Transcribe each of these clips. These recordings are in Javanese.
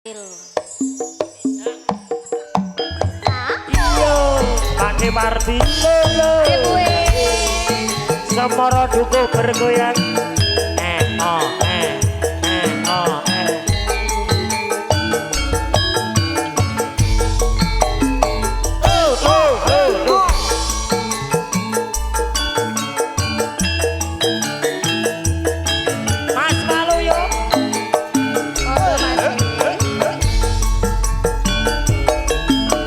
Iya, pakai Martino Semoro duku bergoyang Mas malu yo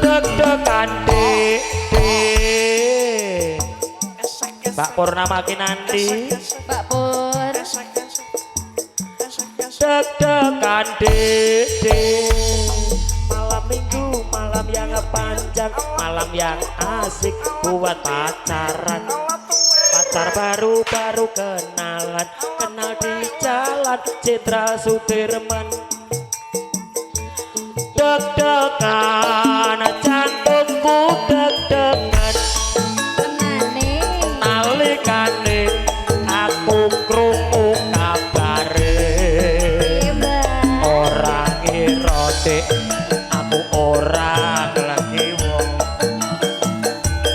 Deg-degan dek Mbak Purnama Kinanti Pak Pur Deg-degan dek Malam minggu, malam yang panjang Malam yang asik buat pacaran Pacar baru-baru kenalan Kenal di jalan Citra Sudirman Deg-degan jantungku deg-degan nalikane aku krungu kabare ora ngira dek aku ora lagi wong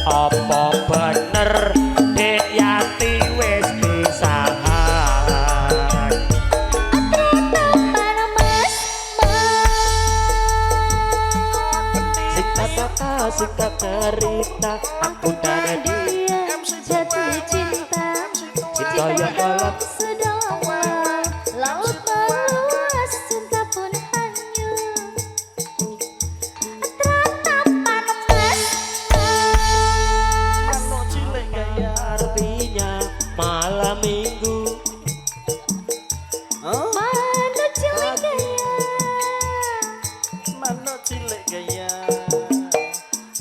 apa bener dek Yati wis pisahan singkat cerita aku dan dia jatuh cinta cinta yang dalam sedalam laut meluas cinta pun hanyut teratapan emas Mano cilik gaya artinya malam minggu mana cilik gaya Mano cilik gaya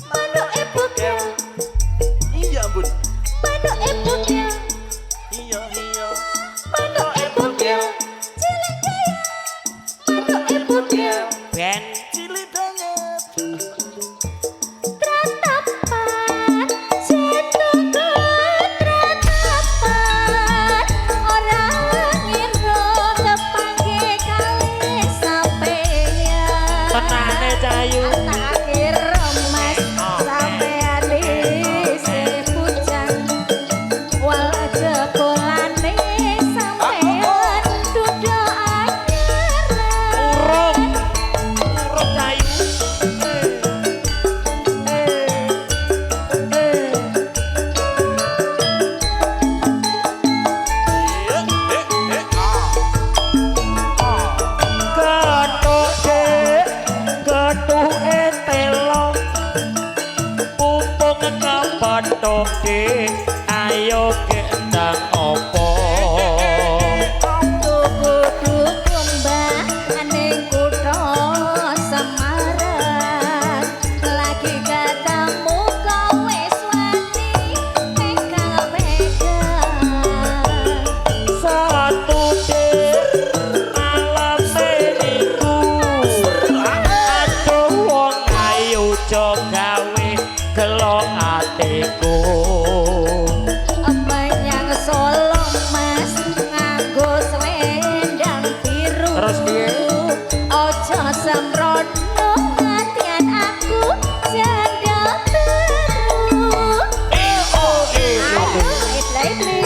mana epoknya iya bun mana epoknya iya mana epoknya cilik gaya mana epoknya ben cilik banget Tratapan setunggu tratapan orang ngira tepangke kali sampeyan tenane cayu akhir mas sampeyan dhisik pujan wala jebolane sampeyan dudu urung anyaran cayu Gathuk dek gathuk telo mumpung kepathok dek ayo gendang opo tuku-tuku mbak ning kutha Semarang lagi ketemu kowe swati pegang-pegang satu dek malam meniku aduh wong ayu jo gawe gelo atiku menyang Solo mas nganggo selendang biru Terus piye? ojo sembrono ngatian aku janda biru Lately.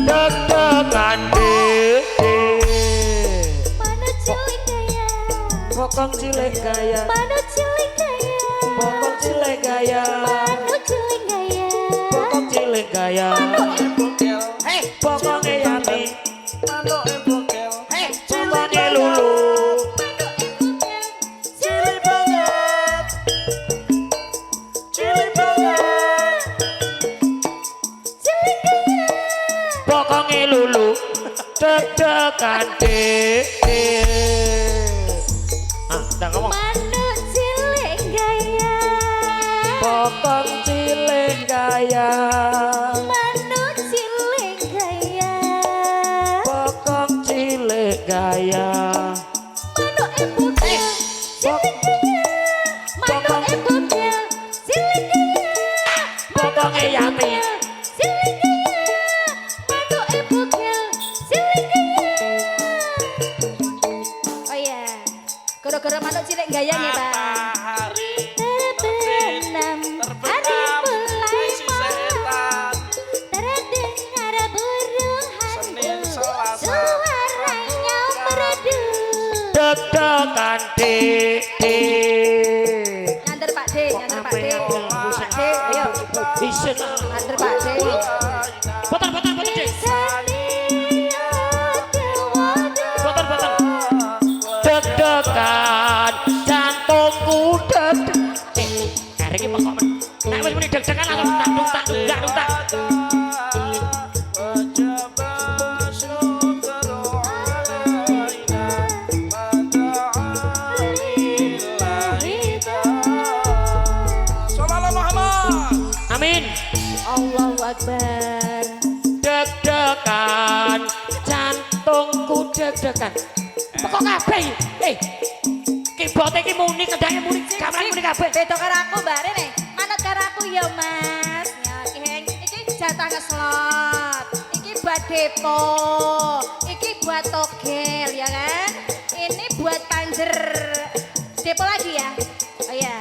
deg-degan dek Mana cilik gaya, pokok cilik gaya mana cilik gaya, pokok cilik gaya mana cilik gaya, pokok cilik gaya hei pokoknya Yati hei pokoknya Lulu cilik banget cilik banget cilik gaya. pokoknya Lulu deg-degan dek udah ngomong Mana cilik gaya, pokok cilik gaya gaya Manuk cilik gaya Bokong cilik gaya Manuk bugil cilik gaya Manuk bugil cilik gaya Bokonge yati cilik gaya Manuk bugil cilik gaya Oh iya gara-gara manuk cilik gaya nih Pak Matahari terbenam hari mulai setan terdengar burung Senin, hantu Selasa, suaranya merdu Deg-degan dik nyanter Pak D nyanter Pak D Pak D ayo Isen nyanter Pak D Boten dik Salia dewada Boten Deg-degan jantungku deg-deg Hari ini pokok nek wis muni deg-degan langsung tak dung tak Amin Allahu Akbar deg-degan jantungku deg-degan pokok kabeh kibote iki muni kendhange muni gamelan muni kabeh beda karo aku Mbak Rene manut karo aku ya Mas ya iki jatah ngeslot iki buat depo iki buat togel ya kan ini buat panjer depo lagi ya oh ya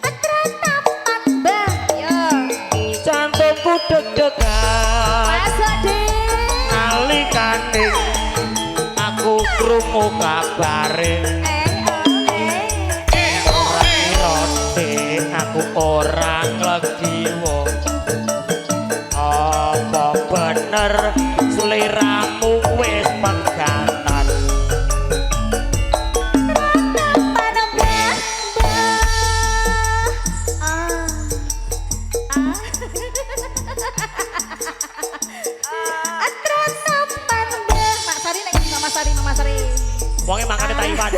Atratapan Mbah ya jantungku deg-degan masuk deh nalikane aku krungu kabare aku orang lagi wong apa bener seliramu wis pegatan Mama Sari wonge mangane Taiwan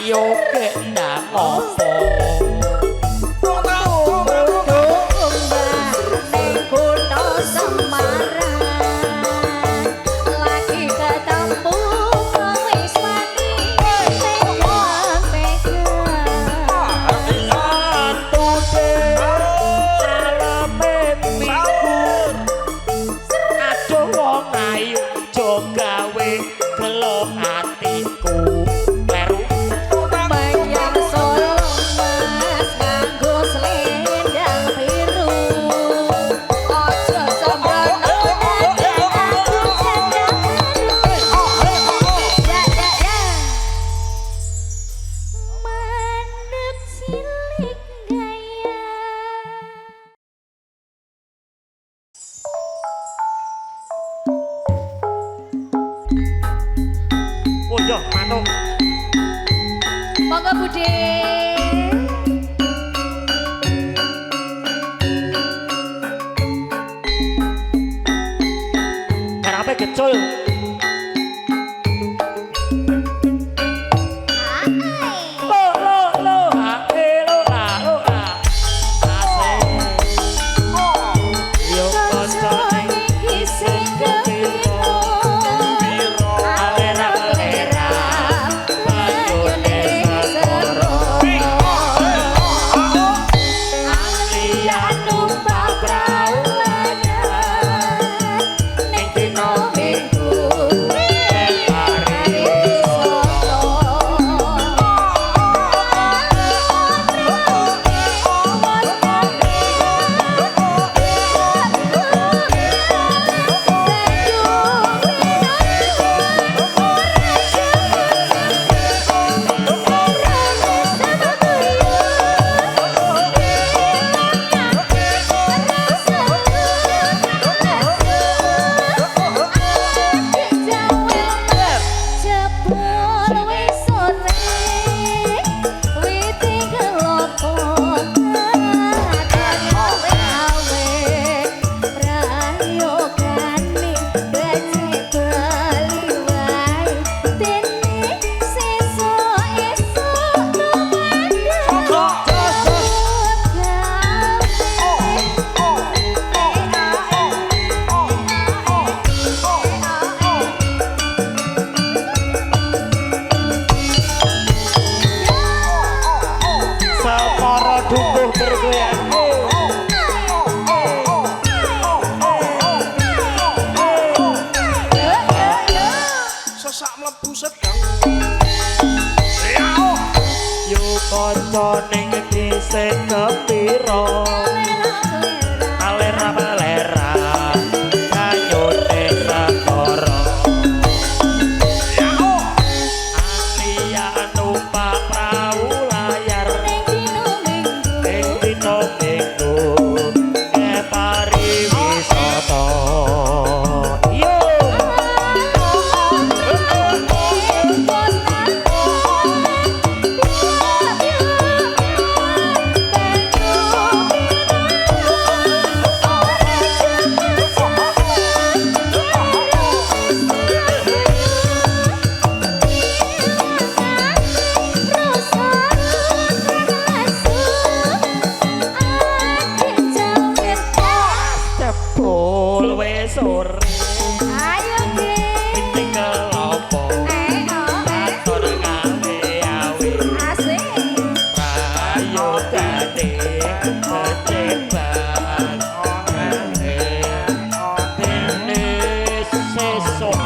ayo kena ngopo Yo, manuk. Monggo Bude. Karape gecul. rasa ning iki sing kepiro alera malera kanyone sakara alia numpak prau layar ing dina minggu pariwisata yo jebul wis sore Ayo geng. tinggal opo atur gawe awe ayo dadi kecebat dene esok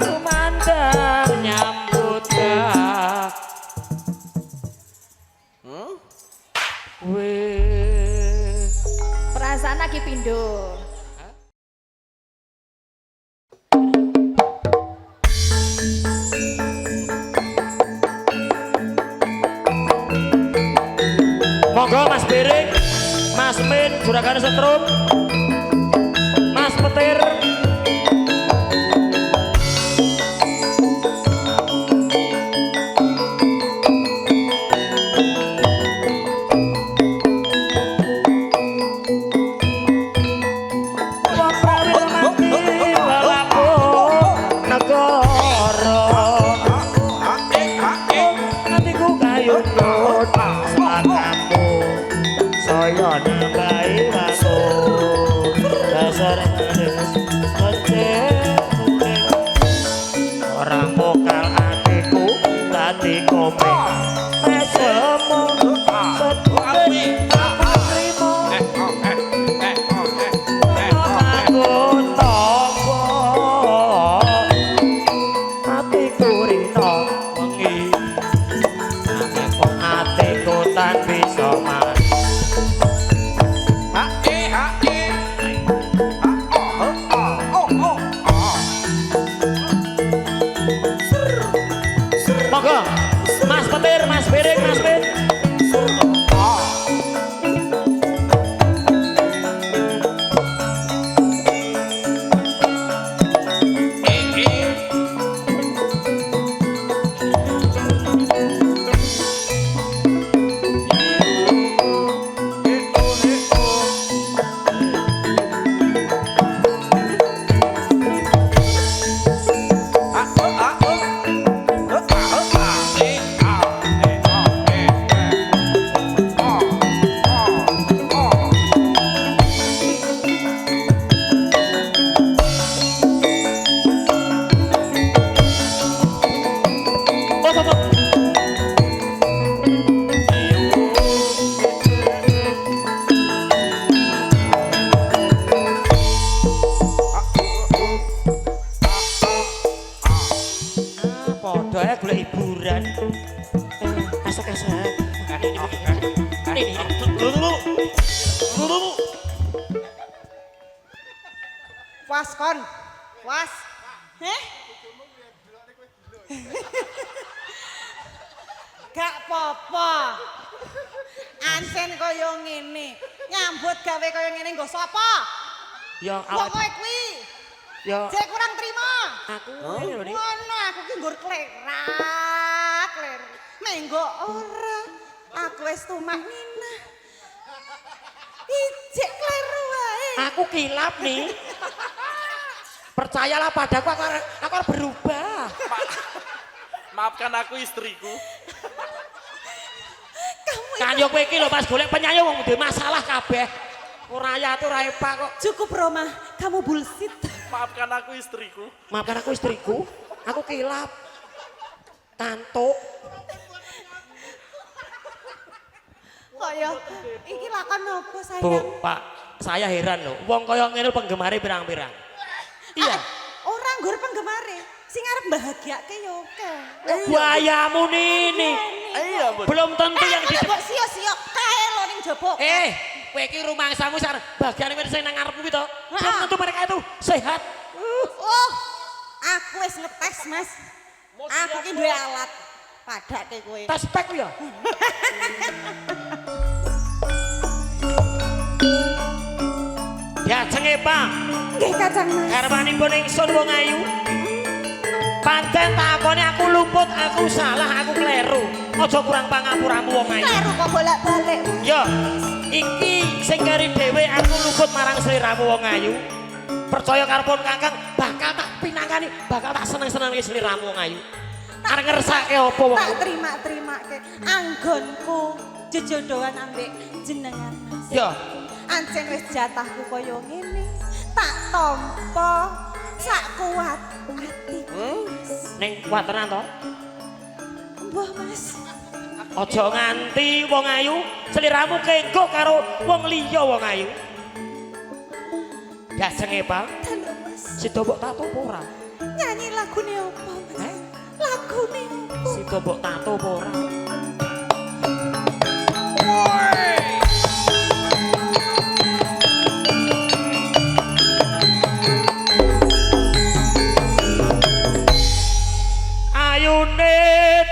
kumandang nyambut gawe Perasaan lagi pindo. monggo Mas Bering, Mas Min, Juragan Setrum, Mas Petir. Wong prawil mati lelaku negara. Hatiku kayun nut selakamu saya nambahi waktu dasar manis mencet orang pokal hatiku tadi komeng mesemu sedih aku terima aku toko hatiku rino mengi hatiku tak bisa mas monggo Mas Petir, Mas Bering, Mas Min. Podo ya golek hiburan. Asak-asak. Ini. Dulu. Was kon. Was. Heh? Gak apa-apa. Ansen kaya ngene. Nyambut gawe kaya ngene nggo sapa? Ya Wong kowe kuwi. Ya Jek kurang trima. aku ngene lho, Dik. Ngono aku ki nggur klerak. Menggo ora. Aku wis tumak Nina. Ijek kleru wae. Aku kilap nih. Percayalah padaku, aku harus berubah. Maafkan aku istriku. Kan yo kowe iki lho Mas golek penyanyi wong duwe masalah kabeh. Ora ayat ora epak kok. Cukup Roma, kamu bullshit. Maafkan aku istriku. Maafkan aku istriku, aku kilap. Tantuk. Kok ya iki lakon nopo Bu, sayang? Pak, saya heran loh. Wong kaya ngene penggemare pirang-pirang. Iya. Orang nggur penggemare sing arep bahagiake yo oke. Buayamu ini. Ngene. ampun. Belum tentu yang di Mbok sio-sio kae lho ning jaba. kowe iki rumangsamu sak bagian sing nang ngarepmu itu. Belum Heeh. tentu mereka itu sehat. Oh, aku wis ngetes, Mas. Aku ki duwe alat. Padake kowe. Tes spek ya. Ya cenge Pak. Nggih, Kacang Mas. Garwanipun ingsun wong ayu. Pancen takone aku luput, aku salah, aku kleru. Aja kurang pangapuramu wong ayu. Kleru kok bolak-balik. Ya, iki sing kari dhewe aku luput marang sliramu wong ayu. Percaya karepun Kakang bakal tak pinangkani, bakal tak seneng-senengke sliramu wong ayu. Arep ngersake apa wong? Tak terima-terimake anggonku jejodohan ambek jenengan, Mas. Ya, Ancen wis jatahku kaya ngene. Tak tampa sak kuat atiku. ning kuat tenan to. Mbah, Mas. Aja nganti wong ayu sliramu kenggo karo wong liya wong ayu. Dasenge, Pak. Dalu, Mas. Sida mbok tato apa ora? Nyanyi lagune apa, Mas? Lagune apa? Sida mbok tato apa ora? Ayune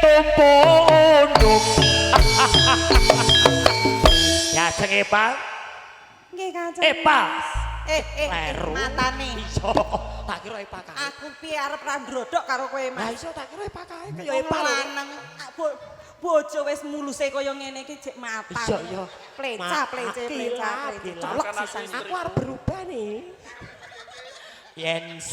tumpuk undung. Ya senge, Pak. Nggih, Kacang. Epa. Kleru. Matane. Iso, tak kira Epa kae. Aku piye arep ra ndrodok karo kowe, Lah Mas. iso tak kira Epa kae kaya Wong Epa lho. lanang, bojo wis muluse kaya ngene iki jek matang. Iya, iya. Pleca, plece, pleca, Gila, plece. gila. Colok Kan aku sisan. istri. Aku harus berubah nih. Yens.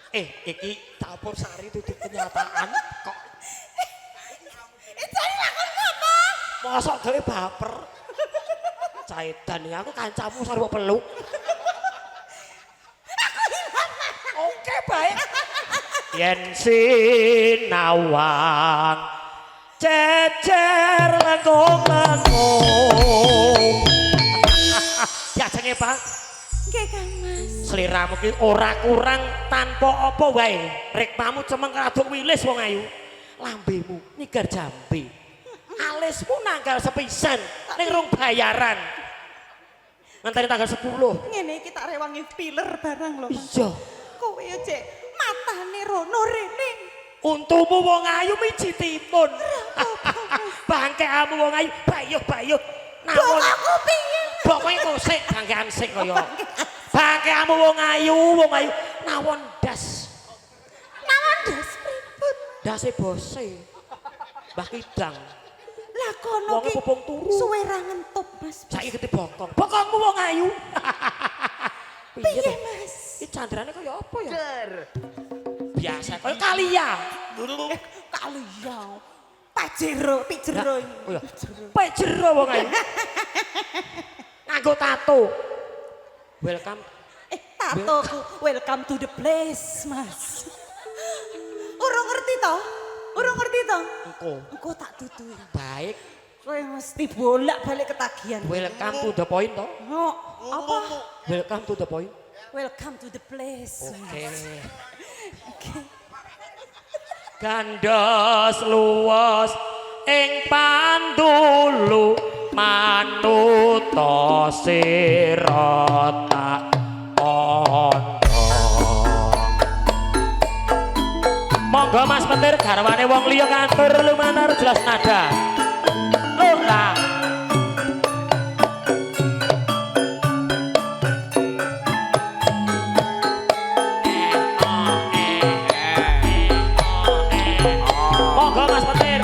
Iki campur sari itu kenyataan kok. Itu lakon apa? Mosok gawe baper. Caedan ya aku kancamu sari mbok peluk. Oke, baik. Yen sinawang cecer lengkung-lengkung. Ya jenge, Pak. Nggih, Kang Mas. Sliramu ki ora kurang tanpa apa wae. Rikmamu cemeng kaduk wilis wong ayu. Lambemu nyigar jambe. Alismu nanggal sepisan ning rung bayaran. Ngenteni tanggal 10. Ngene iki tak rewangi filler barang lho, Mas. Iya. Kowe yo cek matane rono rene. Untumu wong ayu miji timun. Bangkeamu wong ayu bayuh-bayuh. Nawon Aku piye? pokoke musik bangkean sik kaya. Bangkeamu wong ayu nawon das. Nawon das pripun? Dase bose. Mbah Kidang. Lah kono Wonge ki pupung turu. suwe ra ngentup, Mas. Saiki gede bokong. Bokongmu wong ayu. Piye, to? Mas? Iki candrane kaya apa ya? Biasa kaya kalia. Kaliya. Pajero, pijero. Oh ya. Pejero wong ayu. Nganggo tato. Welcome. Tatoku, welcome to the place, Mas. Urung ngerti to? Urung ngerti to? Engko. Engko tak tutui. Baik. Kowe mesti bolak-balik ketagihan. Welcome to the point to. Oh, apa? Welcome to the point. Welcome to the place. Oke. Oke. Gandos luwes ing pandulu manuta sira tak kandha. Monggo Mas Petir garwane wong liya kantur lumantar jelas nada. Oh lah. Monggo Mas Petir.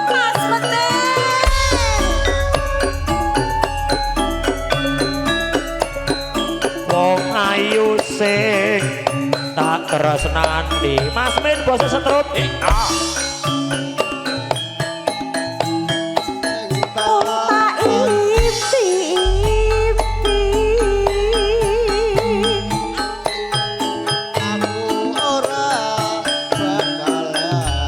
Mas Petir. Wong ayu sing tak tresnani. Mas Min bose setrum. Tak impi-impi. Aku ora bakal lali.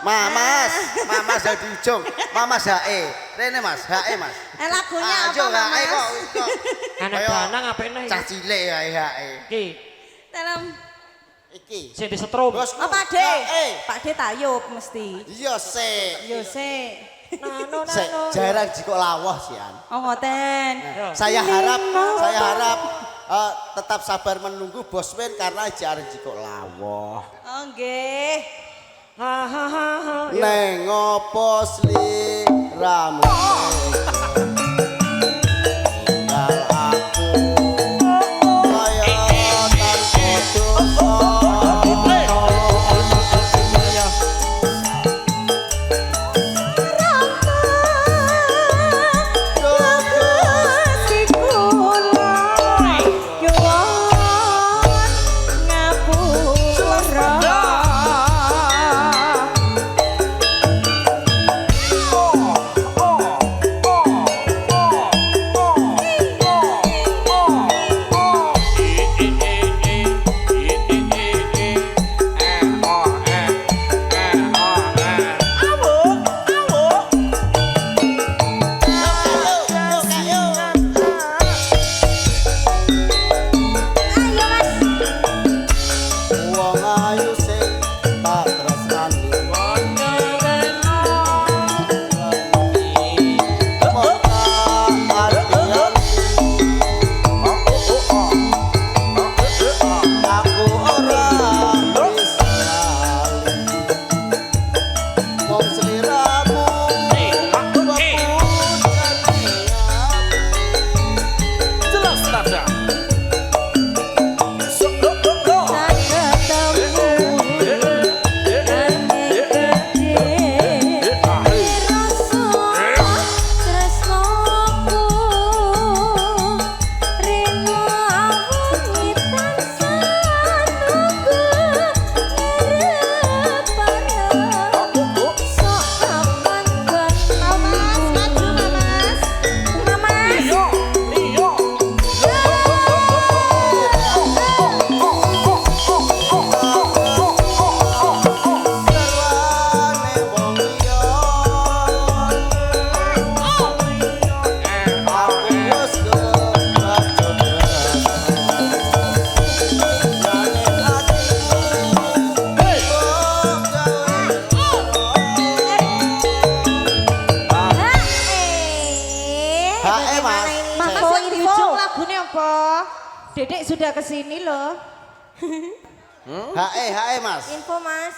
Mamas, Mamas di ujung. Mamas HE. Rene Mas, HE Mas. Lagunya apa Ayo HE Mas? kok. Anak Ayo. danang apik nih. Cah cilik HE. Iki Dalam Iki. sing disetrum. Bosku. Pak De. HE. Pak De tayub mesti. Iya sik. Yo sik. Nano Sik, nano. jarang jiko lawah sian. Oh ngoten. Ya. Saya harap tetap sabar menunggu Bosmen karena jarang jiko lawah. Oh nggih. Ha ha ha ha. Neng opo sliramu tinggal aku kaya tanpa dosa. Wong ayu sing tak tresnani aku ora bisa wong sliramu Jelas nada. Garwane wong liya aku wis kebaca HE Mas. Mas Cek. mau info lagune apa? Dedek sudah kesini loh. HE Mas. Info Mas.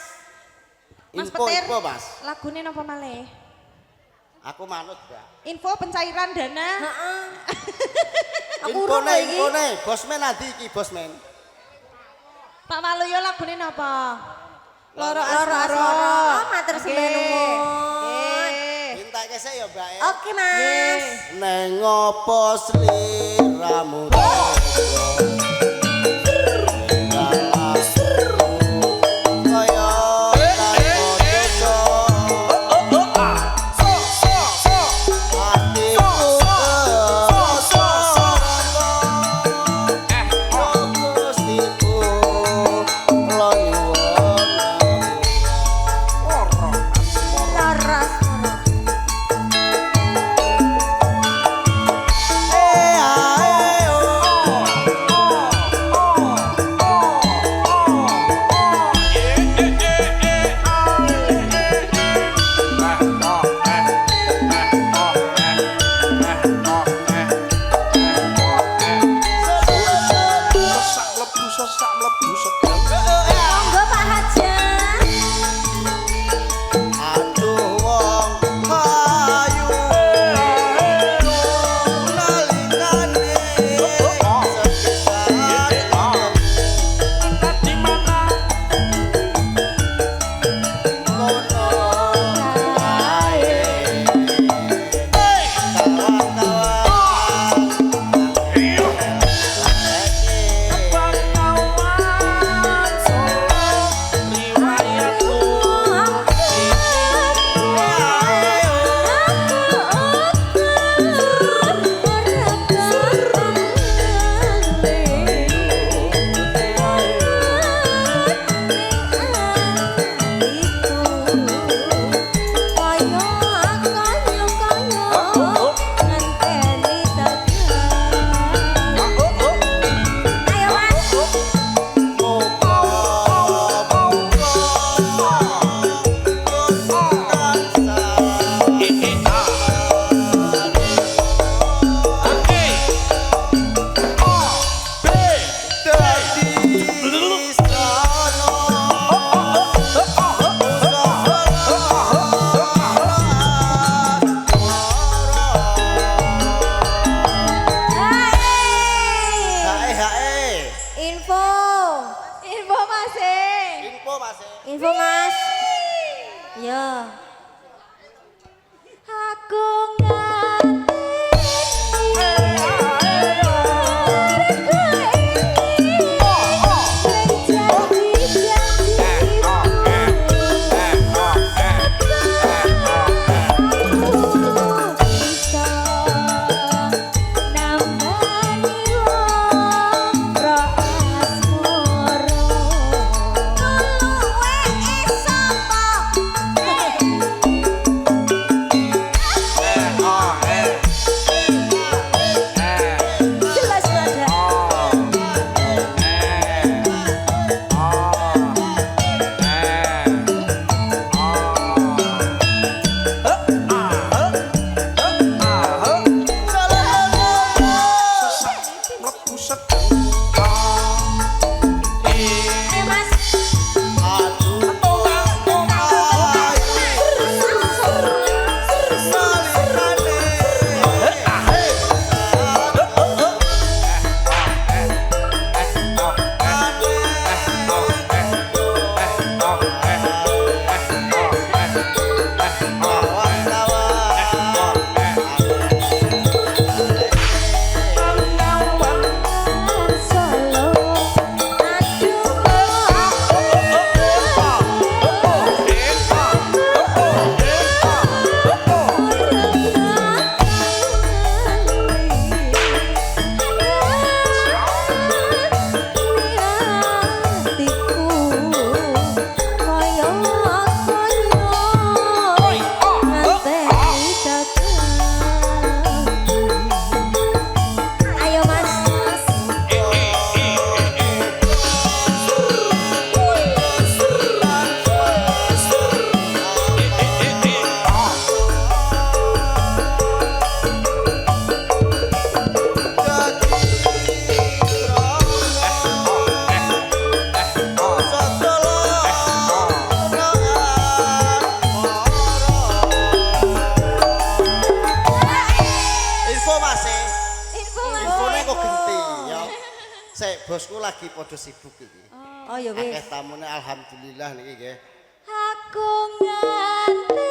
Mas Info Petir. info Mas. Lagune apa malih? Aku manut, Mbak. Info pencairan dana. Heeh. Infone, Bosmen adi iki Bosmen. Pak Waluyo lagune napa? Loro Asmara. matur Oke. sembah nuwun. Nggih. Minta kesek ya, Mbak. Oke Mas. Neng opo sliramu Laras. Monggo Pak Hajah. Aduh wong ayu nalingane kono ae kawan-kawan Info Mas. Info Mas. Info Mas. Ya. Aku bosku lagi podo sibuk iki. Oh ya wis. Akeh tamune alhamdulillah niki nggih. Aku nganti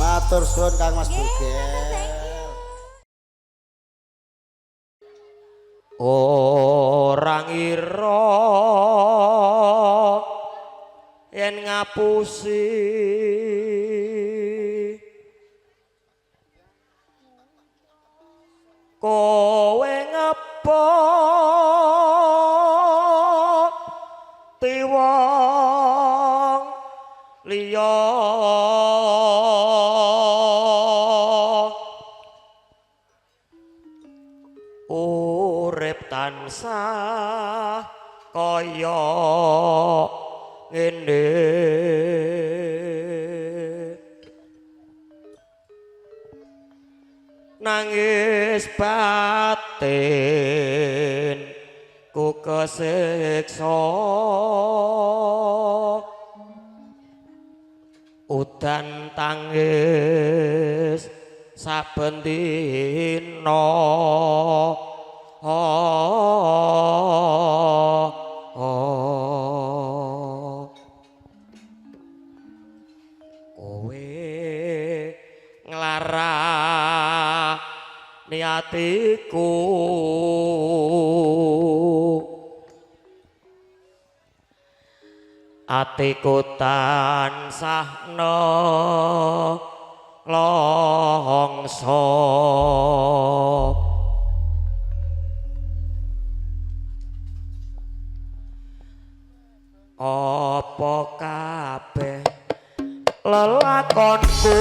Matur suwun Kang Mas Bugel. Orang ira yen ngapusi kowe ngepo tiwong liya urip tansah kaya ngene nangis batin ku kesiksa udan tangis saben dina kowe nglarani atiku atiku tansah nelongso apa kabeh lelakonku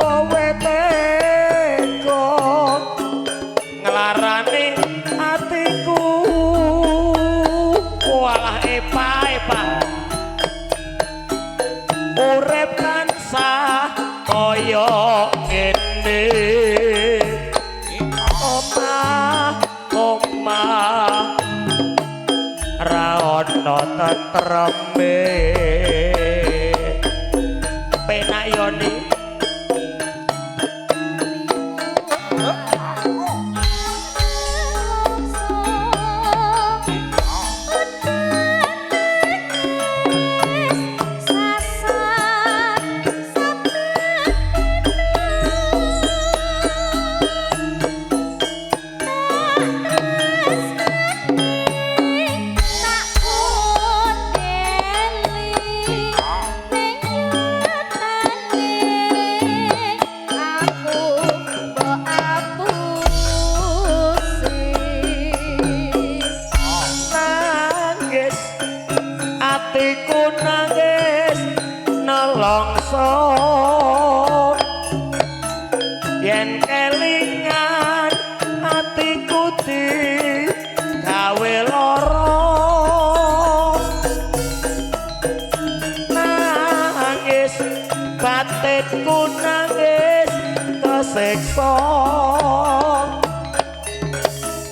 kowe tega nglarani atiku walah epa tentreme penak yoni atiku nangis nelongso yen kelingan atiku di gawe lara nangis batinku nangis kesiksa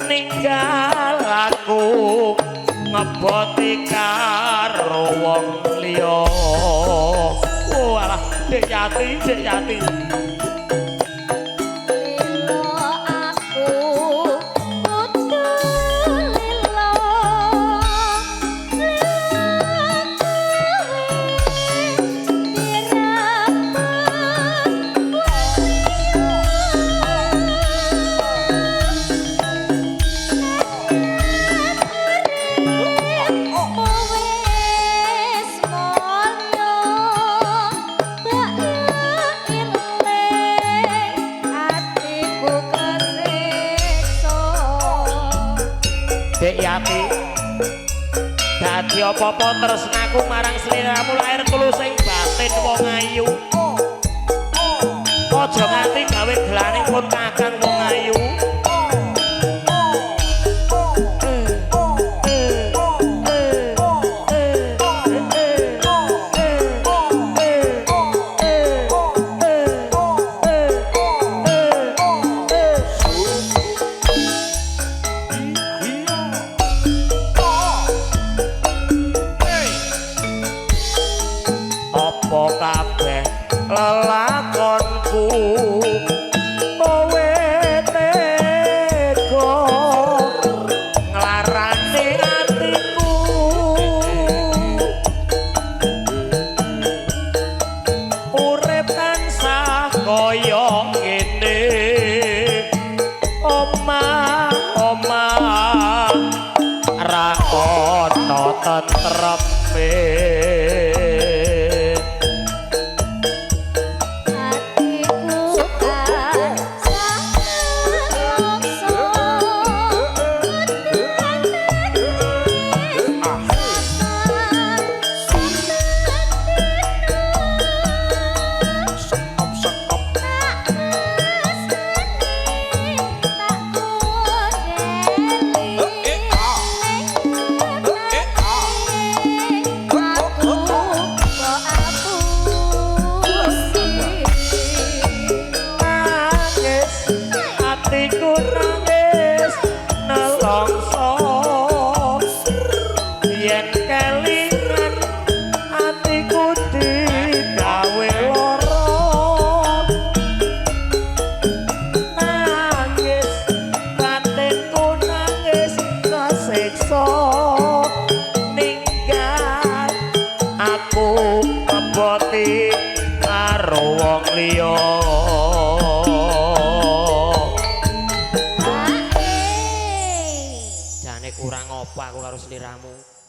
ninggal aku ngeboti karo wong liya. Walah, Dek Yati, Dek Yati. Lilo aku kudu lilo Dek Yati dadi apa-apa tresnaku marang sliramu lair tulusing batin wong ayu aja nganti gawe gelaning pun kakang wong ayu kabeh lelakonku kowe tega nglarani atiku urip tansah kaya ngene omah ra ana tentreme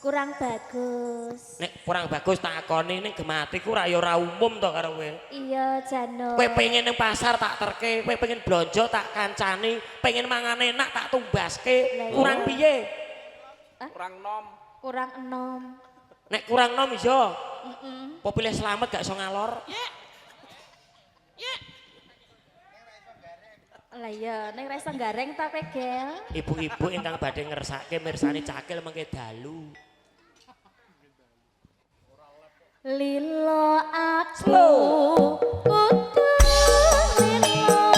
kurang bagus. Nek kurang bagus tak akoni ning gematiku ra ya ora umum to karo kowe. Iya, Jano. Kowe pengen ning pasar tak terke, kowe pengen blonjo tak kancani, pengen mangan enak tak tumbaske. Kurang piye? Kurang nom. Kurang enom. Nek kurang nom iso. Apa pilih selamat gak iso ngalor? Lah iya, ning ra iso gareng ta kowe, Gel. Ibu-ibu ingkang badhe ngersake mirsani cakil mengke dalu. Lilo aku kudu lilo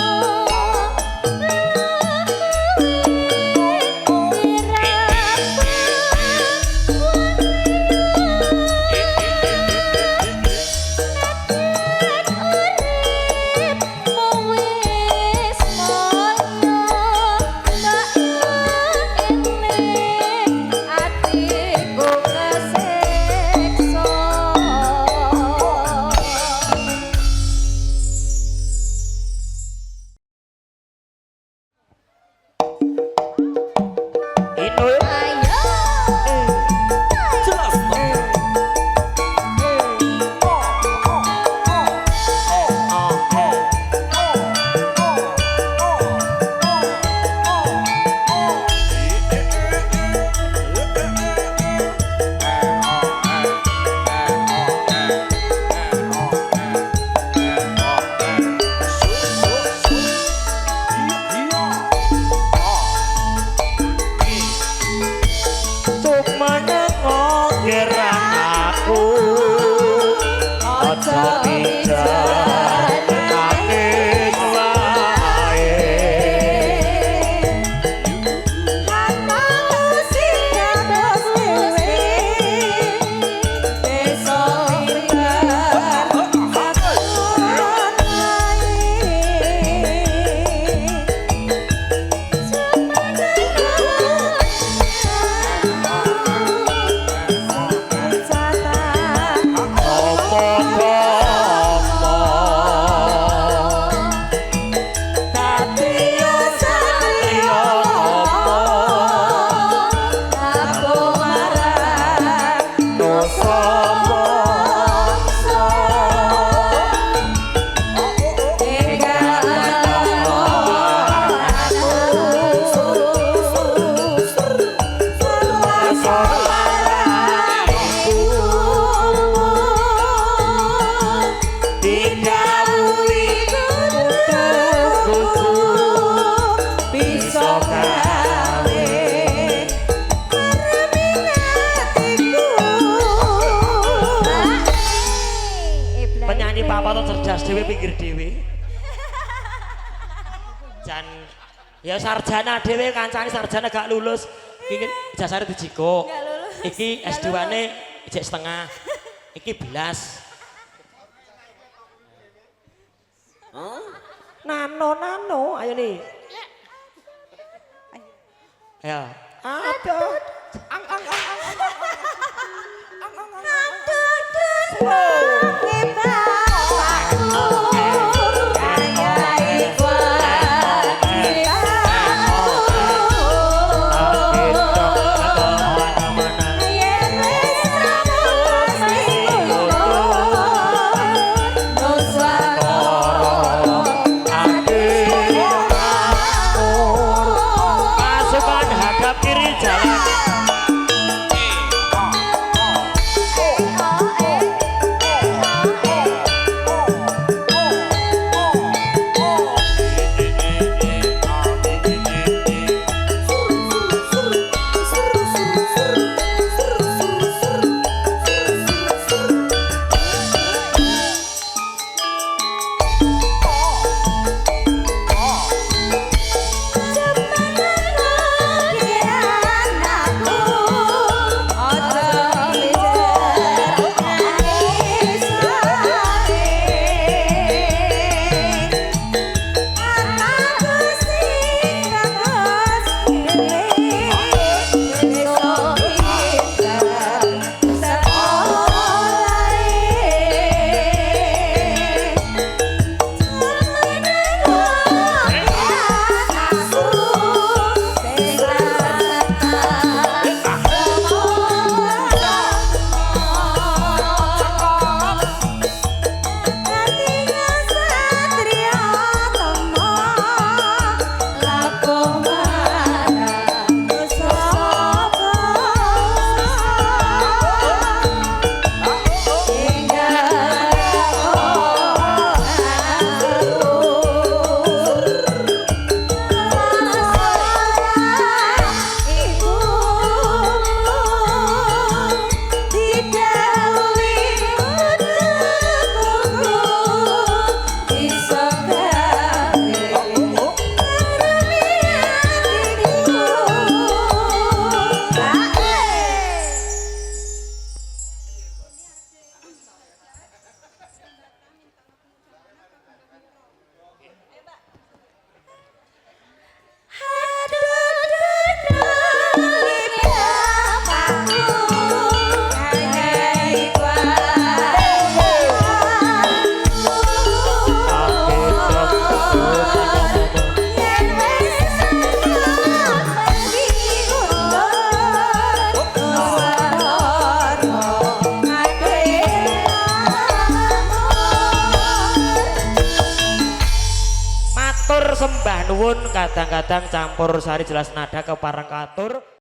patok cerdas dhewe pinggir dhewe. Jan ya sarjana dhewe kancane sarjana gak lulus. Iki ijazahane dijiko. Gak lulus. Iki S2-ne ijek setengah. Iki belas. Nano, ayo nih. Ya, aduh. Pasukan hadap kiri jalan. Sembah nuwun kadang-kadang campur sari jelas nada ke parang katur.